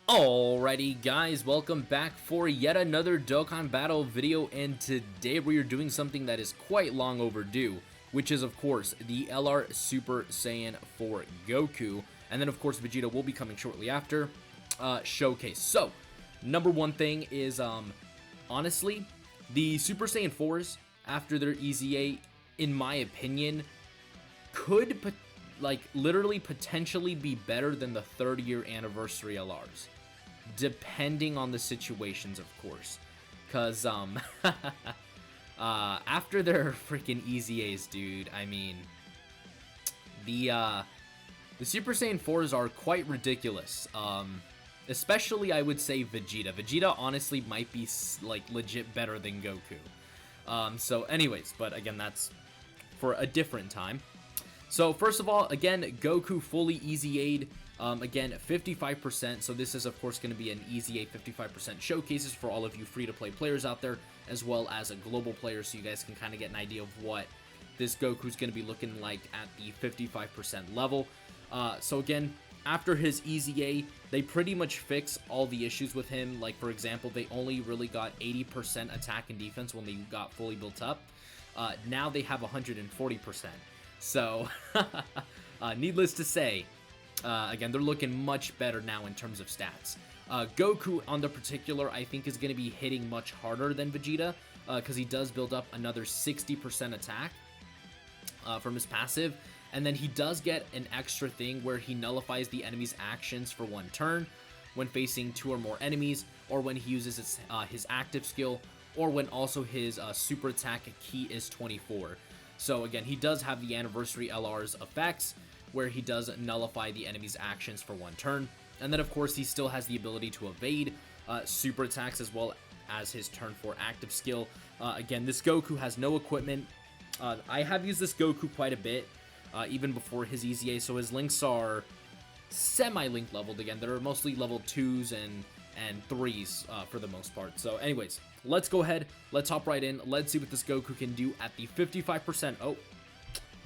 Alrighty guys, welcome back for yet another Dokkan Battle video, and today we are doing something that is quite long overdue, which is of course the LR Super Saiyan for Goku, and then of course Vegeta will be coming shortly after, showcase. So, number one thing is, honestly, the Super Saiyan 4s, after their EZA, in my opinion, could literally potentially be better than the 30-year anniversary LRs. Depending on the situations, of course. Because, after their freaking EZAs, dude, I mean, the Super Saiyan 4s are quite ridiculous. Especially, I would say, Vegeta. Vegeta, honestly, might be, like, legit better than Goku. So, anyways, but again, that's for a different time. So, first of all, again, Goku fully EZA'd. Again, 55%, so this is of course going to be an EZA 55% showcases for all of you free-to-play players out there, as well as a global player, so you guys can kind of get an idea of what this Goku's going to be looking like at the 55% level. So again, after his EZA, they pretty much fix all the issues with him. Like, for example, they only really got 80% attack and defense when they got fully built up. Now they have 140%. So, needless to say, again, they're looking much better now in terms of stats. Goku, on the particular, I think is going to be hitting much harder than Vegeta, because he does build up another 60% attack from his passive, and then he does get an extra thing where he nullifies the enemy's actions for one turn when facing 2 or more enemies, or when he uses his active skill, or when also his super attack key is 24. So again, he does have the anniversary LR's effects, where he does nullify the enemy's actions for one turn. And then of course he still has the ability to evade super attacks, as well as his turn 4 active skill. Again, this Goku has no equipment. I have used this Goku quite a bit, even before his EZA, so his links are semi-link leveled. Again, they're mostly level 2s and 3s for the most part. So anyways, let's go ahead, let's hop right in, let's see what this Goku can do at the 55%,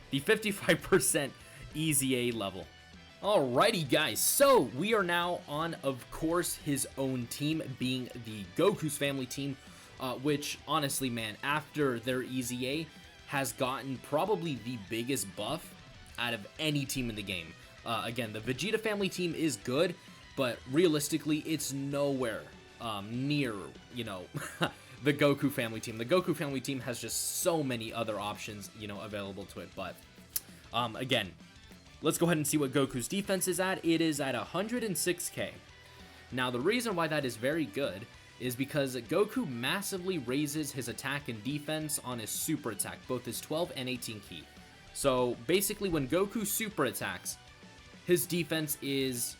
the 55% EZA level. Alrighty guys, so we are now on, of course, his own team, being the Goku's family team, which honestly, man, after their EZA has gotten probably the biggest buff out of any team in the game. Again, the Vegeta family team is good, but realistically, it's nowhere near, you know, the Goku family team. The Goku family team has just so many other options, you know, available to it. But again, let's go ahead and see what Goku's defense is at. It is at 106k. Now, the reason why that is very good is because Goku massively raises his attack and defense on his super attack, both his 12 and 18 key. So basically, when Goku super attacks, his defense is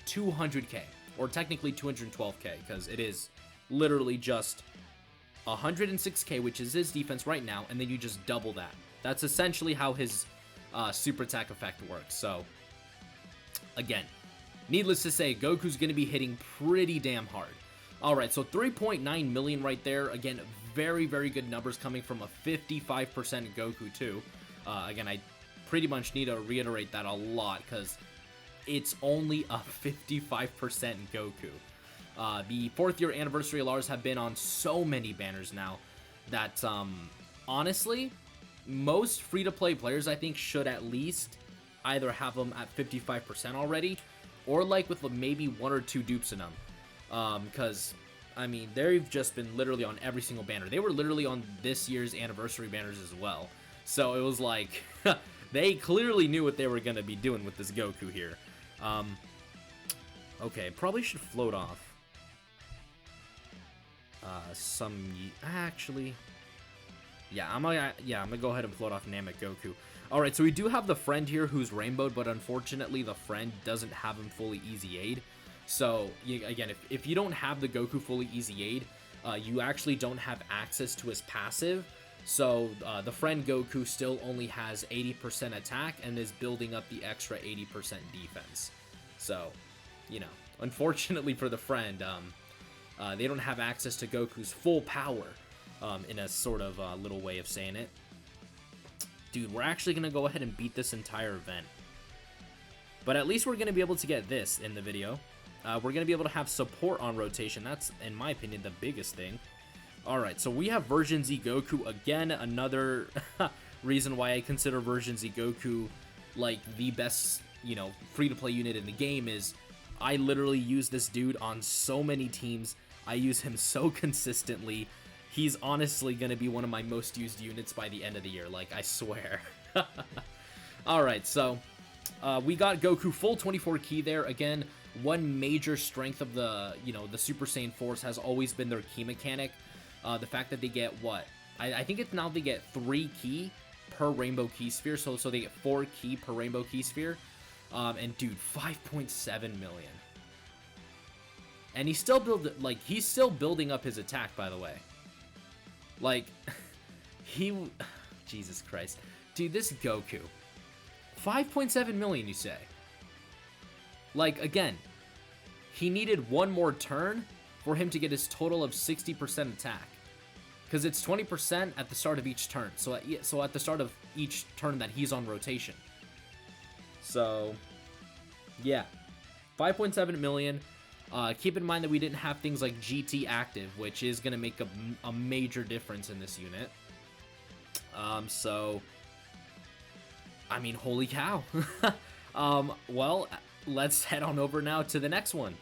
200k, or technically 212k, because it is literally just 106k, which is his defense right now, and then you just double that. That's essentially how his super attack effect works. So again, needless to say, Goku's going to be hitting pretty damn hard. Alright, so 3.9 million right there. Again, very, very good numbers coming from a 55% Goku too. Again, I pretty much need to reiterate that a lot, because it's only a 55% Goku. The 4th year anniversary LRs have been on so many banners now that, honestly, most free-to-play players, I think, should at least either have them at 55% already, or like with maybe 1 or 2 dupes in them. Because, I mean, they've just been literally on every single banner. They were literally on this year's anniversary banners as well. So it was like, they clearly knew what they were going to be doing with this Goku here. Okay, probably should float off. Actually, yeah, I'm gonna go ahead and float off Namek Goku. Alright, so we do have the friend here who's rainbowed, but unfortunately the friend doesn't have him fully EZA'd. So, again, if you don't have the Goku fully EZA'd, you actually don't have access to his passive. So, the friend Goku still only has 80% attack and is building up the extra 80% defense. So, you know, unfortunately for the friend, they don't have access to Goku's full power, in a sort of little way of saying it. Dude, we're actually going to go ahead and beat this entire event. But at least we're going to be able to get this in the video. We're going to be able to have support on rotation. That's, in my opinion, the biggest thing. Alright, so we have Version Z Goku. Again, another reason why I consider Version Z Goku like the best, you know, free-to-play unit in the game is I literally use this dude on so many teams. I use him so consistently. He's honestly going to be one of my most used units by the end of the year, like, I swear. Alright, so we got Goku full 24 ki there. Again, one major strength of the, you know, the Super Saiyan 4s has always been their ki mechanic. The fact that they get, what? I think it's now they get 3 ki per rainbow ki sphere, so they get 4 ki per rainbow ki sphere. And dude, 5.7 million. And he's still building up his attack, by the way. Like, Jesus Christ. Dude, this Goku. 5.7 million, you say? Like, again, he needed one more turn for him to get his total of 60% attack. Because it's 20% at the start of each turn. So at the start of each turn that he's on rotation. So, yeah. 5.7 million. Keep in mind that we didn't have things like GT active, which is going to make a major difference in this unit. So, I mean, holy cow. Well, let's head on over now to the next one.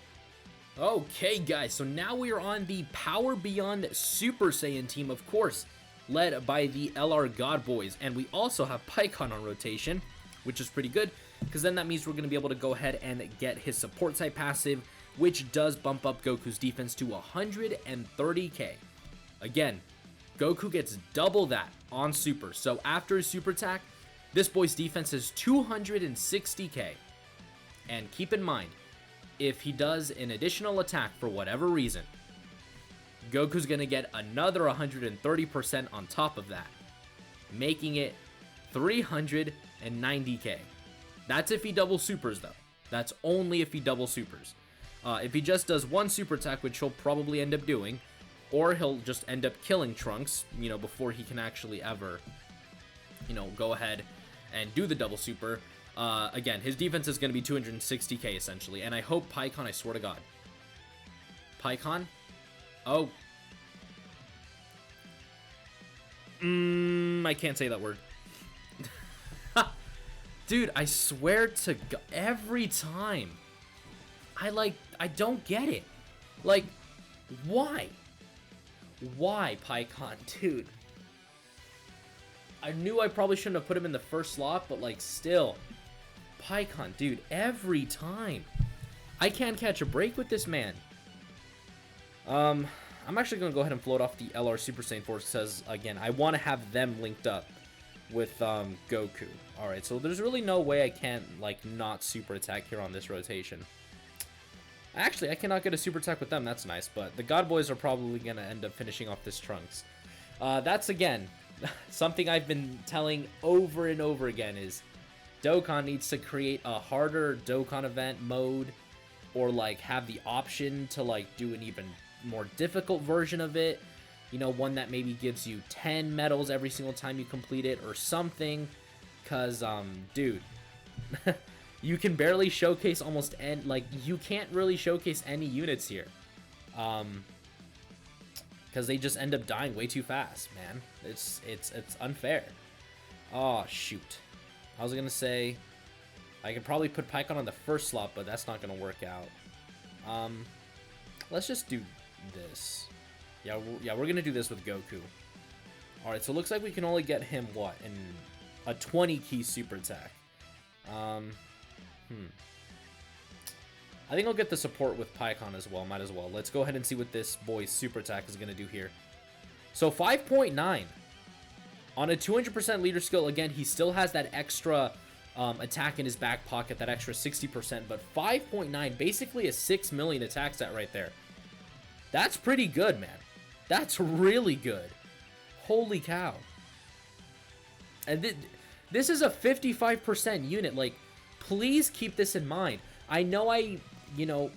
Okay, guys, so now we are on the Power Beyond Super Saiyan team, of course, led by the LR God Boys. And we also have Pikkon on rotation, which is pretty good, because then that means we're going to be able to go ahead and get his support type passive, which does bump up Goku's defense to 130k. Again, Goku gets double that on Super, so after his Super attack, this boy's defense is 260k. And keep in mind, if he does an additional attack for whatever reason, Goku's going to get another 130% on top of that, making it 390k. That's if he double supers, though. That's only if he double supers. If he just does one super attack, which he'll probably end up doing, or he'll just end up killing Trunks, you know, before he can actually ever, you know, go ahead and do the double super. Again, his defense is going to be 260k essentially, and I hope Pikkon, I swear to God. Pikkon? Oh. I can't say that word. Dude, I swear to God, every time. I don't get it. Like, why? Why, Pikkon? Dude. I knew I probably shouldn't have put him in the first slot, but, like, still. Pikkon, dude, every time. I can't catch a break with this man. I'm actually going to go ahead and float off the LR Super Saiyan Force because, again, I want to have them linked up with Goku. Alright, so there's really no way I can't, like, not super attack here on this rotation. Actually, I cannot get a super attack with them. That's nice, but the God Boys are probably going to end up finishing off this Trunks. That's, again, something I've been telling over and over again is Dokkan needs to create a harder Dokkan event mode, or like have the option to like do an even more difficult version of it. You know, one that maybe gives you 10 medals every single time you complete it or something. Cause dude, you can barely showcase almost any, like you can't really showcase any units here. Cause they just end up dying way too fast, man. It's unfair. Oh shoot. I was gonna say I could probably put Pikkon on the first slot, but that's not gonna work out. Let's just do this. Yeah, we're gonna do this with Goku. All right, so it looks like we can only get him what in a 20 key super attack. I think I'll get the support with Pikkon as well. Might as well. Let's go ahead and see what this boy's super attack is gonna do here. So 5.9. On a 200% leader skill, again, he still has that extra attack in his back pocket, that extra 60%, but 5.9, basically a 6 million attack stat right there. That's pretty good, man. That's really good. Holy cow. And this is a 55% unit. Like, please keep this in mind. I know I,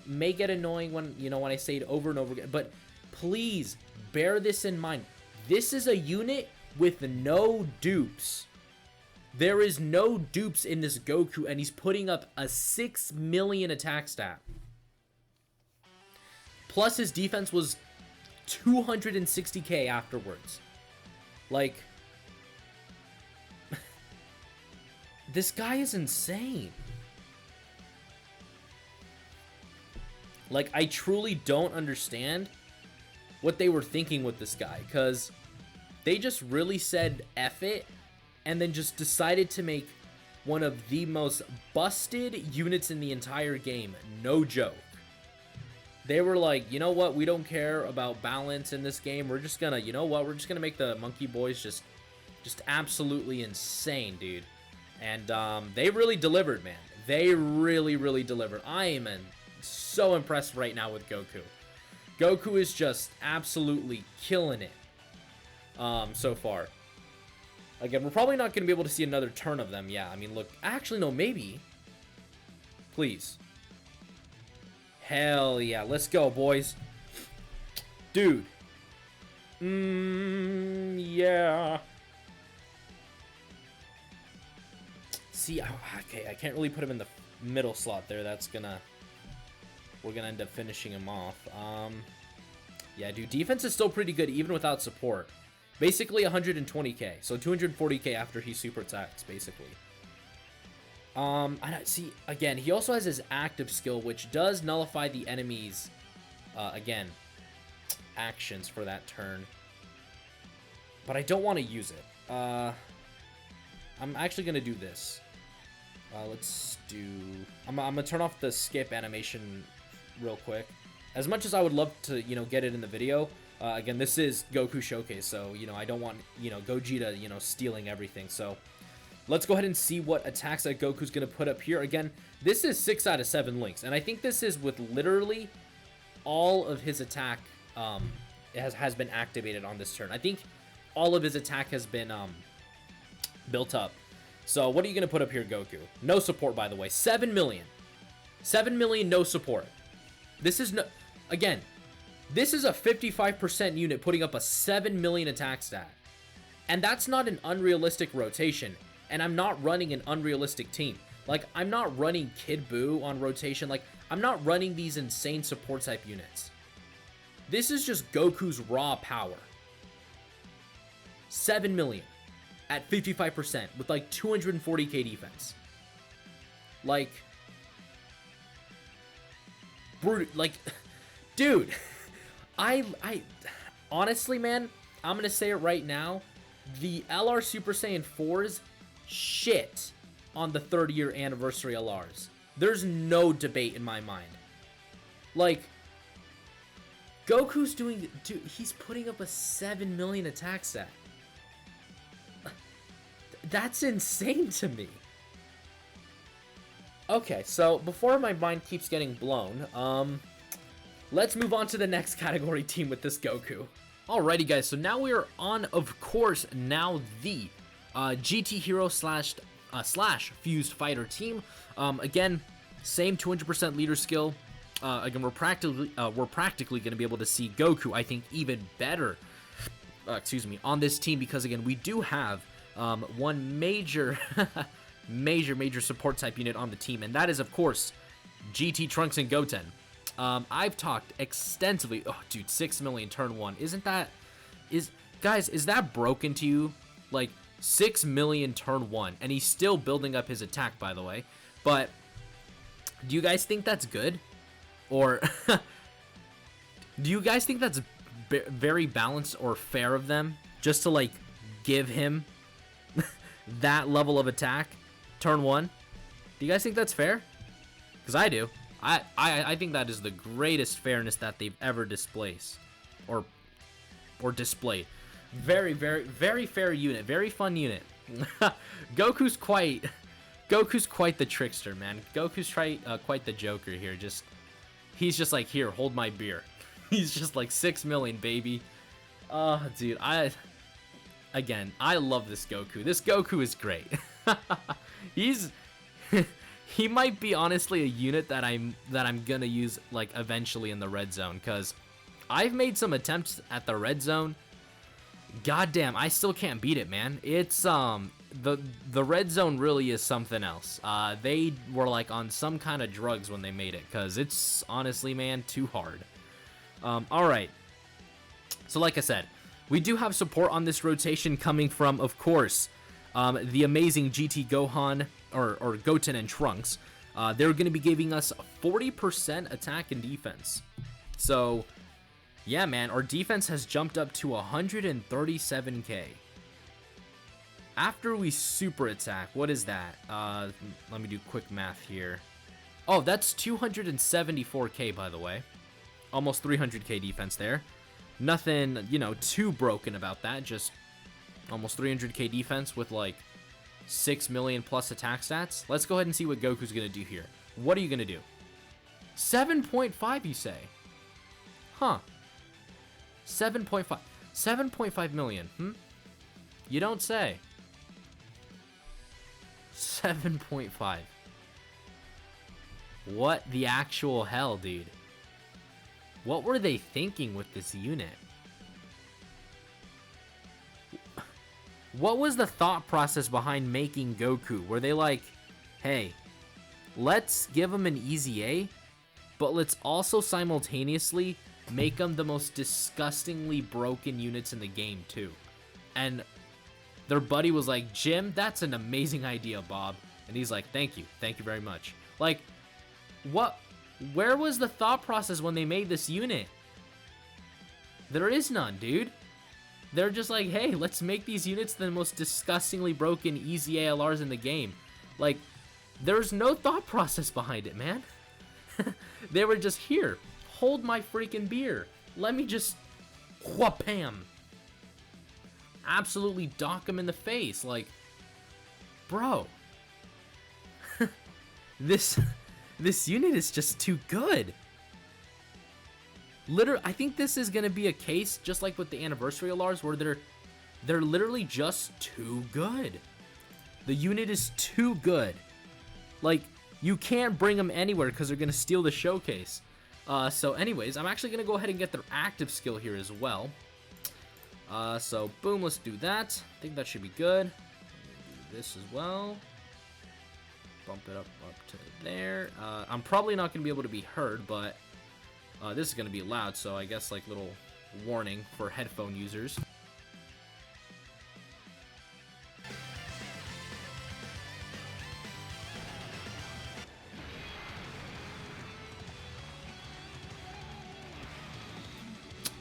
may get annoying when, when I say it over and over again, but please bear this in mind. This is a unit with no dupes. There is no dupes in this Goku, and he's putting up a 6 million attack stat. Plus his defense was 260k afterwards. Like, this guy is insane. Like, I truly don't understand what they were thinking with this guy, because they just really said F it, and then just decided to make one of the most busted units in the entire game. No joke. They were like, you know what, we don't care about balance in this game. We're just gonna, you know what, we're just gonna make the Monkey Boys just absolutely insane, dude. And they really delivered, man. They really, really delivered. I am so impressed right now with Goku. Goku is just absolutely killing it so far. Again, we're probably not going to be able to see another turn of them. Yeah, I mean, look. Actually, no, maybe. Please. Hell yeah. Let's go, boys. Dude. Yeah. See, okay, I can't really put him in the middle slot there. That's gonna... We're gonna end up finishing him off. Yeah, dude, defense is still pretty good even without support. Basically 120k, so 240k after he super attacks, basically. See, again, he also has his active skill, which does nullify the enemy's, again, actions for that turn. But I don't want to use it. I'm actually gonna do this. Let's do... I'm gonna turn off the skip animation real quick. As much as I would love to, you know, get it in the video, again, this is Goku Showcase, so, you know, I don't want, you know, Gogeta, you know, stealing everything. So let's go ahead and see what attacks that Goku's gonna put up here. Again, this is 6 out of 7 links, and I think this is with literally all of his attack has been activated on this turn. I think all of his attack has been built up. So what are you gonna put up here, Goku? No support, by the way. 7 million. 7 million, no support. This is no... Again, this is a 55% unit putting up a 7 million attack stat. And that's not an unrealistic rotation. And I'm not running an unrealistic team. Like, I'm not running Kid Buu on rotation. Like, I'm not running these insane support type units. This is just Goku's raw power. 7 million at 55% with like 240k defense. Like... Like, dude, I honestly, man, I'm gonna say it right now, the LR Super Saiyan 4's shit on the 30-year anniversary LRs. There's no debate in my mind. Like, Goku's doing, dude, he's putting up a 7 million attack stat. That's insane to me. Okay, so before my mind keeps getting blown, let's move on to the next category team with this Goku. Alrighty, guys, so now we are on, of course, now the GT Hero slash Fused Fighter team. Again, same 200% leader skill. Again, we're practically going to be able to see Goku, I think, even better, on this team, because again, we do have one major major support type unit on the team, and that is, of course, GT Trunks and Goten. I've talked extensively. Oh, dude, 6 million turn 1. Guys, is that broken to you? Like, 6 million turn 1, and he's still building up his attack, by the way. But do you guys think that's good? Or do you guys think that's very balanced or fair of them just to, like, give him that level of attack turn 1? Do you guys think that's fair? Because I do. I think that is the greatest fairness that they've ever displayed. Or displayed. Very, very, very fair unit. Very fun unit. Goku's quite the trickster, man. Goku's quite the Joker here. He's just like, here, hold my beer. He's just like 6 million, baby. Dude, I love this Goku. This Goku is great. He might be honestly a unit that I'm gonna use, like, eventually in the red zone, because I've made some attempts at the red zone. Goddamn, I still can't beat it, man. It's the red zone really is something else. They were like on some kind of drugs when they made it, because it's honestly, man, too hard. All right. So like I said, we do have support on this rotation coming from, of course, the amazing GT Gohan, or Goten and Trunks. They're going to be giving us 40% attack and defense. So, yeah, man, our defense has jumped up to 137k. After we super attack, what is that? Let me do quick math here. Oh, that's 274k, by the way. Almost 300k defense there. Nothing, you know, too broken about that. Just almost 300k defense with like 6 million plus attack stats. Let's go ahead and see what Goku's gonna do here. What are you gonna do? 7.5, you say? Huh. 7.5. 7.5 million. You don't say. 7.5. What the actual hell, dude? What were they thinking with this unit? What was the thought process behind making Goku? Were they like, hey, let's give him an easy A, but let's also simultaneously make them the most disgustingly broken units in the game too? And their buddy was like, Jim, that's an amazing idea, Bob. And he's like, thank you very much. Like, what? Where was the thought process when they made this unit? There is none, dude. They're just like, hey, let's make these units the most disgustingly broken easy ALRs in the game. Like, there's no thought process behind it, man. They were just, here, hold my freaking beer. Let me just whapam. Absolutely dock him in the face. Like, bro. This unit is just too good. Literally, I think this is going to be a case just like with the anniversary LRs where they're literally just too good. The unit is too good. Like, you can't bring them anywhere because they're going to steal the showcase. So anyways, I'm actually going to go ahead and get their active skill here as well. So boom, let's do that. I think that should be good. Do this as well. Bump it up to there. I'm probably not going to be able to be heard, but this is going to be loud, so I guess like little warning for headphone users.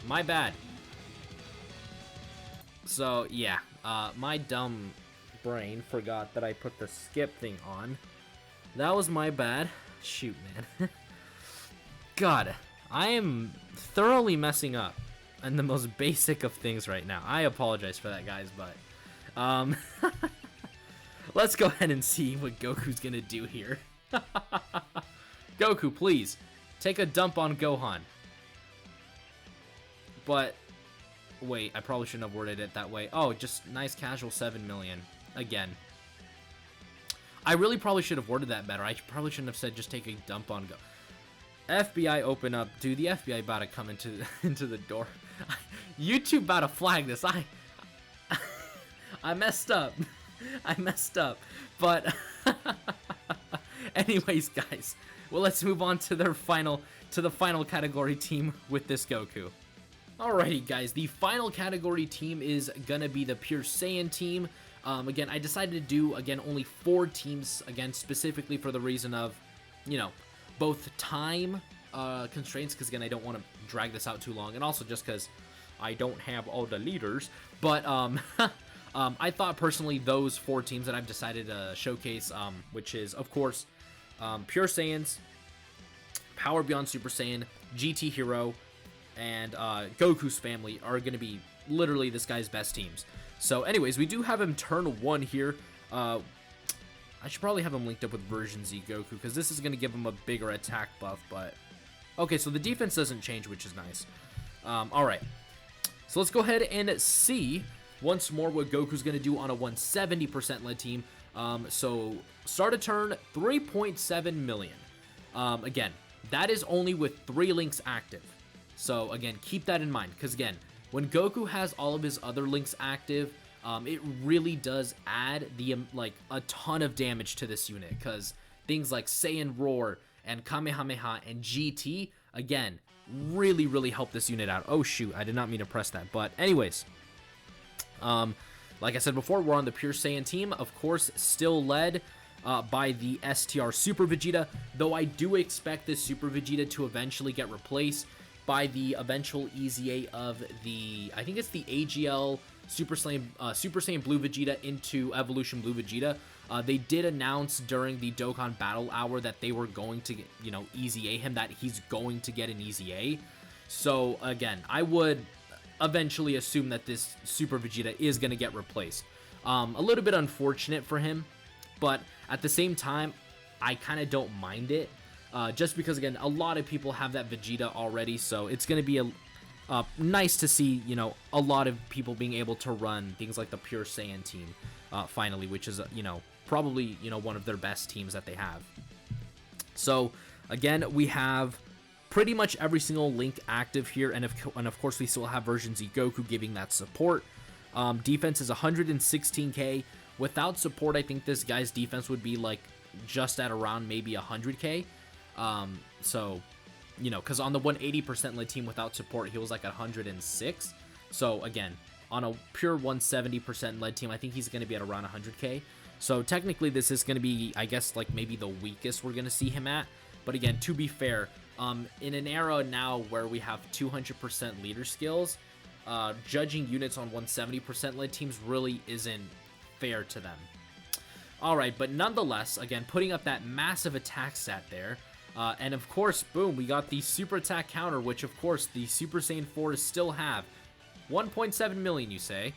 My bad. So yeah, my dumb brain forgot that I put the skip thing on. That was my bad. Shoot, man. God, I am thoroughly messing up on the most basic of things right now. I apologize for that, guys, but let's go ahead and see what Goku's gonna do here. Goku, please take a dump on Gohan. But wait, I probably shouldn't have worded it that way. Oh, just nice casual 7 million again. I really probably should have worded that better. I probably shouldn't have said just take a dump on Go. FBI open up. Dude, the FBI about to come into the door. YouTube about to flag this. I messed up. I messed up. But anyways, guys. Well, let's move on to the final category team with this Goku. Alrighty, guys. The final category team is gonna be the Pure Saiyan team. Again, I decided to do, again, only 4 teams, again, specifically for the reason of, you know, both time constraints, because, again, I don't want to drag this out too long, and also just because I don't have all the leaders, but I thought, personally, those 4 teams that I've decided to showcase, which is, of course, Pure Saiyans, Power Beyond Super Saiyan, GT Hero, and Goku's family are going to be literally this guy's best teams. So anyways, we do have him turn 1 here. I should probably have him linked up with version Z Goku, because this is going to give him a bigger attack buff, but... Okay, so the defense doesn't change, which is nice. Alright. So let's go ahead and see once more what Goku's going to do on a 170% lead team. So start of turn, 3.7 million. Again, that is only with 3 links active. So again, keep that in mind, because again, when Goku has all of his other links active, it really does add like a ton of damage to this unit, because things like Saiyan Roar and Kamehameha and GT again, really, really help this unit out. Oh, shoot, I did not mean to press that. But anyways, like I said before, we're on the Pure Saiyan team. Of course, still led by the STR Super Vegeta, though I do expect this Super Vegeta to eventually get replaced by the eventual EZA of the, I think it's the AGL Super Saiyan Blue Vegeta into Evolution Blue Vegeta. They did announce during the Dokkan Battle Hour that they were going to, you know, EZA him, that he's going to get an EZA. So again, I would eventually assume that this Super Vegeta is going to get replaced. A little bit unfortunate for him, but at the same time, I kind of don't mind it. Just because, again, a lot of people have that Vegeta already, so it's going to be nice to see, you know, a lot of people being able to run things like the Pure Saiyan team, finally, which is, you know, probably, you know, one of their best teams that they have. So, again, we have pretty much every single link active here, and of course, we still have version Z Goku giving that support. Defense is 116k. Without support, I think this guy's defense would be, like, just at around maybe 100k. So, you know, because on the 180% lead team without support, he was like at 106. So again, on a pure 170% lead team, I think he's going to be at around 100k. So technically this is going to be, I guess, like maybe the weakest we're going to see him at. But again, to be fair, in an era now where we have 200% leader skills, judging units on 170% lead teams really isn't fair to them. Alright, but nonetheless, again, putting up that massive attack stat there. And of course, boom, we got the super attack counter, which of course the Super Saiyan 4s still have. 1.7 million, you say?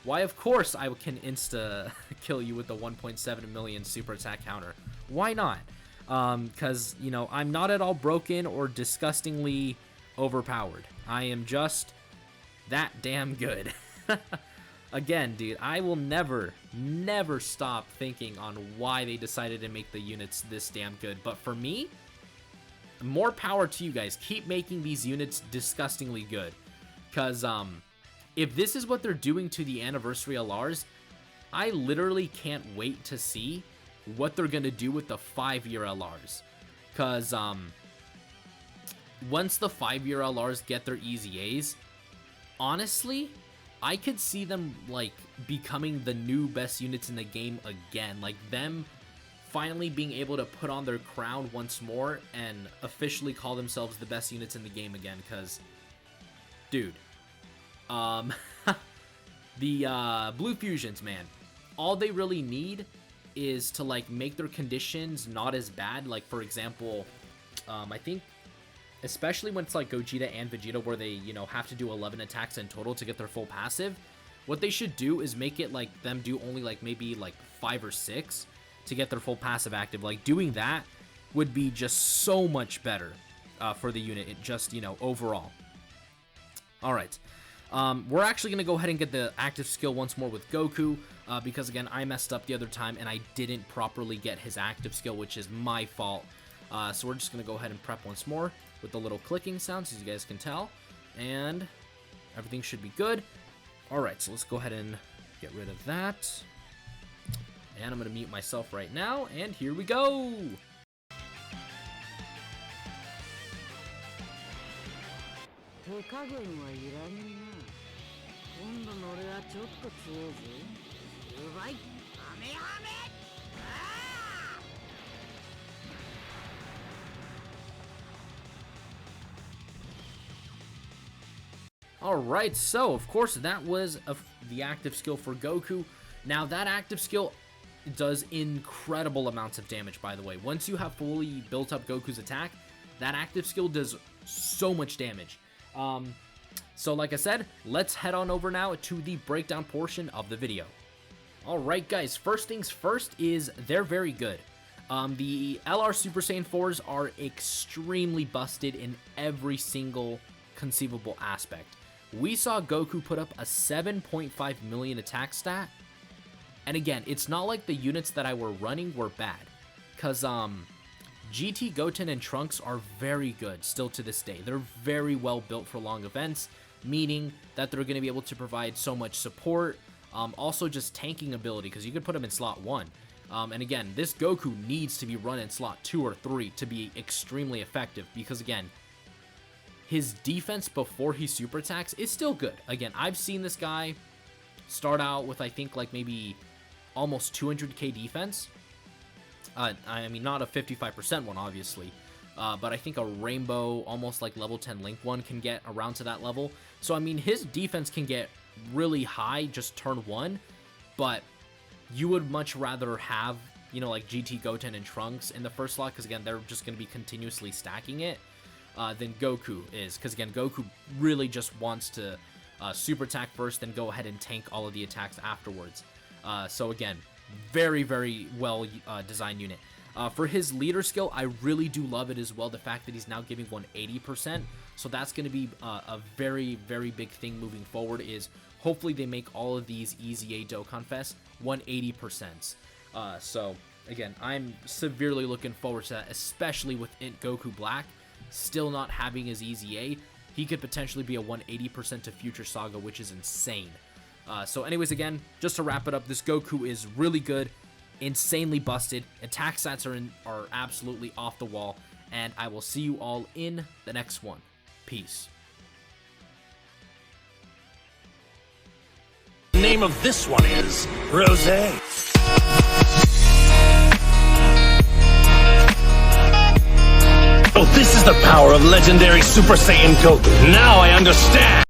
Why, of course I can insta kill you with the 1.7 million super attack counter. Why not? Because, you know, I'm not at all broken or disgustingly overpowered. I am just that damn good. Again, dude, I will never stop thinking on why they decided to make the units this damn good. But for me, more power to you guys. Keep making these units disgustingly good. Because if this is what they're doing to the Anniversary LRs, I literally can't wait to see what they're going to do with the 5-year LRs. Because once the 5-year LRs get their EZAs, honestly, I could see them, like, becoming the new best units in the game again. Like, them finally being able to put on their crown once more and officially call themselves the best units in the game again. Because, dude, the Blue Fusions, man, all they really need is to, like, make their conditions not as bad. Like, for example, I think, especially when it's like Gogeta and Vegeta where they, you know, have to do 11 attacks in total to get their full passive, what they should do is make it like them do only like maybe like 5 or 6 to get their full passive active. Like, doing that would be just so much better for the unit, just, you know, overall. Alright, we're actually going to go ahead and get the active skill once more with Goku, because again, I messed up the other time and I didn't properly get his active skill, which is my fault. So we're just going to go ahead and prep once more with the little clicking sounds, as you guys can tell, and everything should be good. Alright, so let's go ahead and get rid of that, and I'm going to mute myself right now, and here we go! Alright, so of course that was the active skill for Goku. Now that active skill does incredible amounts of damage, by the way. Once you have fully built up Goku's attack, that active skill does so much damage. So like I said, let's head on over now to the breakdown portion of the video. Alright guys, first things first is they're very good. The LR Super Saiyan 4s are extremely busted in every single conceivable aspect. We saw Goku put up a 7.5 million attack stat, and again, it's not like the units that I were running were bad, because GT, Goten, and Trunks are very good still to this day. They're very well built for long events, meaning that they're going to be able to provide so much support, also just tanking ability, because you could put them in slot 1. And again, this Goku needs to be run in slot 2 or 3 to be extremely effective because, again, his defense before he super attacks is still good. Again, I've seen this guy start out with, I think, like maybe almost 200k defense. I mean, not a 55% one, obviously, but I think a rainbow, almost like level 10 Link one can get around to that level. So, I mean, his defense can get really high just turn 1, but you would much rather have, you know, like GT Goten and Trunks in the first slot, because, again, they're just going to be continuously stacking it, than Goku is, because, again, Goku really just wants to super attack first, then go ahead and tank all of the attacks afterwards. So, again, very, very well designed unit. For his leader skill, I really do love it as well, the fact that he's now giving 180%, so that's going to be a very, very big thing moving forward, is hopefully they make all of these EZA Dokkan Fest 180%. So, again, I'm severely looking forward to that, especially with Goku Black still not having his EZA. He could potentially be a 180% to Future Saga, which is insane. So anyways, again, just to wrap it up, this Goku is really good, insanely busted. Attack stats are absolutely off the wall, and I will see you all in the next one. Peace. The name of this one is Rosé. Oh, this is the power of legendary Super Saiyan Goku. Now I understand.